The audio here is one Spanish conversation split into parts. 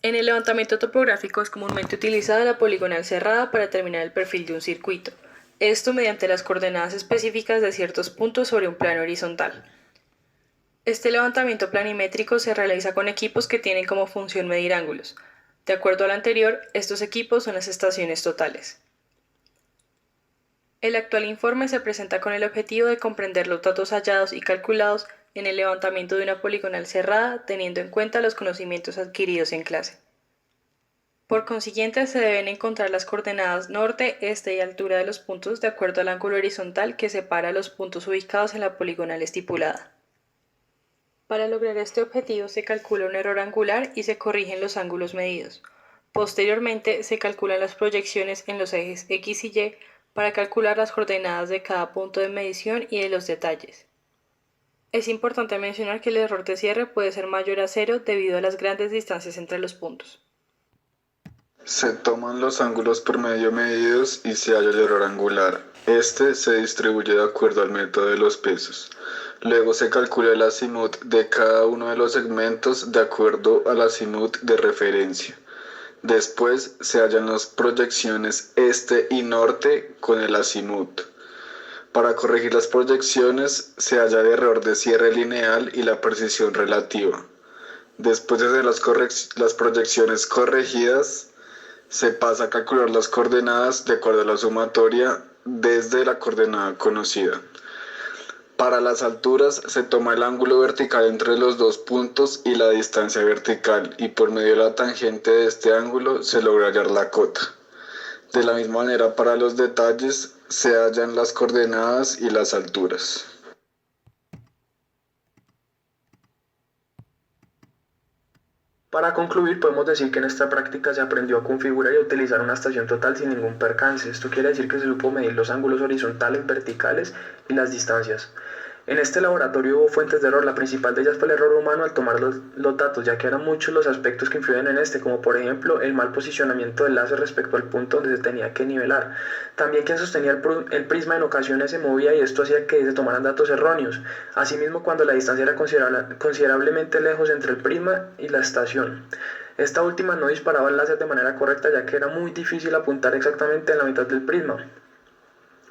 En el levantamiento topográfico es comúnmente utilizada la poligonal cerrada para determinar el perfil de un circuito, esto mediante las coordenadas específicas de ciertos puntos sobre un plano horizontal. Este levantamiento planimétrico se realiza con equipos que tienen como función medir ángulos. De acuerdo al anterior, estos equipos son las estaciones totales. El actual informe se presenta con el objetivo de comprender los datos hallados y calculados en el levantamiento de una poligonal cerrada, teniendo en cuenta los conocimientos adquiridos en clase. Por consiguiente, se deben encontrar las coordenadas norte, este y altura de los puntos de acuerdo al ángulo horizontal que separa los puntos ubicados en la poligonal estipulada. Para lograr este objetivo se calcula un error angular y se corrigen los ángulos medidos. Posteriormente, se calculan las proyecciones en los ejes X y Y para calcular las coordenadas de cada punto de medición y de los detalles. Es importante mencionar que el error de cierre puede ser mayor a 0 debido a las grandes distancias entre los puntos. Se toman los ángulos promedio medidos y se halla el error angular. Este se distribuye de acuerdo al método de los pesos. Luego se calcula el azimut de cada uno de los segmentos de acuerdo al azimut de referencia. Después se hallan las proyecciones este y norte con el azimut. Para corregir las proyecciones se halla el error de cierre lineal y la precisión relativa. Después de hacer las proyecciones corregidas, se pasa a calcular las coordenadas de acuerdo a la sumatoria desde la coordenada conocida. Para las alturas se toma el ángulo vertical entre los dos puntos y la distancia vertical, y por medio de la tangente de este ángulo se logra hallar la cota. De la misma manera, para los detalles se hallan las coordenadas y las alturas. Para concluir, podemos decir que en esta práctica se aprendió a configurar y a utilizar una estación total sin ningún percance. Esto quiere decir que se supo medir los ángulos horizontales, verticales y las distancias. En este laboratorio hubo fuentes de error, la principal de ellas fue el error humano al tomar los datos, ya que eran muchos los aspectos que influyen en este, como por ejemplo el mal posicionamiento del láser respecto al punto donde se tenía que nivelar. También quien sostenía el prisma en ocasiones se movía y esto hacía que se tomaran datos erróneos. Asimismo, cuando la distancia era considerablemente lejos entre el prisma y la estación. Esta última no disparaba el láser de manera correcta, ya que era muy difícil apuntar exactamente en la mitad del prisma.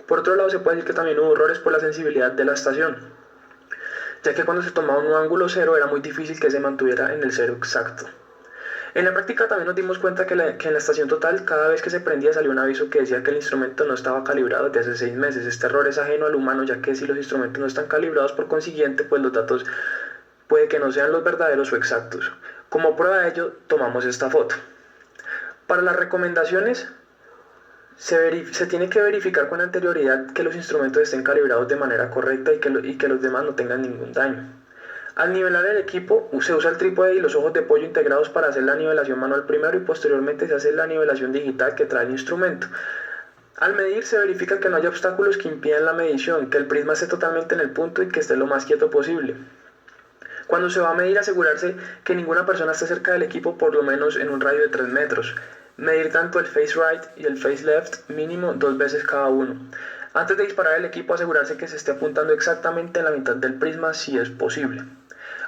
Por otro lado, se puede decir que también hubo errores por la sensibilidad de la estación, ya que cuando se tomaba un ángulo cero era muy difícil que se mantuviera en el cero exacto. En la práctica también nos dimos cuenta que en la estación total, cada vez que se prendía salió un aviso que decía que el instrumento no estaba calibrado desde hace 6 meses. Este error es ajeno al humano, ya que si los instrumentos no están calibrados, por consiguiente, pues los datos puede que no sean los verdaderos o exactos. Como prueba de ello, tomamos esta foto. Para las recomendaciones, se tiene que verificar con anterioridad que los instrumentos estén calibrados de manera correcta y que los demás no tengan ningún daño. Al nivelar el equipo se usa el trípode y los ojos de pollo integrados para hacer la nivelación manual primero y posteriormente se hace la nivelación digital que trae el instrumento. Al medir se verifica que no haya obstáculos que impidan la medición, que el prisma esté totalmente en el punto y que esté lo más quieto posible. Cuando se va a medir, asegurarse que ninguna persona esté cerca del equipo por lo menos en un radio de 3 metros. Medir tanto el face right y el face left mínimo 2 veces cada uno. Antes de disparar el equipo, asegurarse que se esté apuntando exactamente en la mitad del prisma si es posible.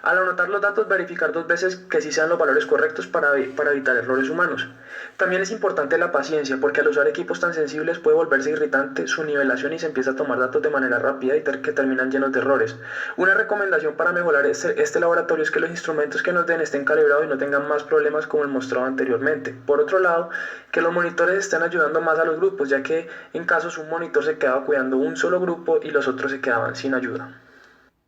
Al anotar los datos, verificar 2 veces que sí sean los valores correctos para evitar errores humanos. También es importante la paciencia, porque al usar equipos tan sensibles puede volverse irritante su nivelación y se empieza a tomar datos de manera rápida y que terminan llenos de errores. Una recomendación para mejorar este laboratorio es que los instrumentos que nos den estén calibrados y no tengan más problemas como el mostrado anteriormente. Por otro lado, que los monitores estén ayudando más a los grupos, ya que en casos un monitor se quedaba cuidando un solo grupo y los otros se quedaban sin ayuda.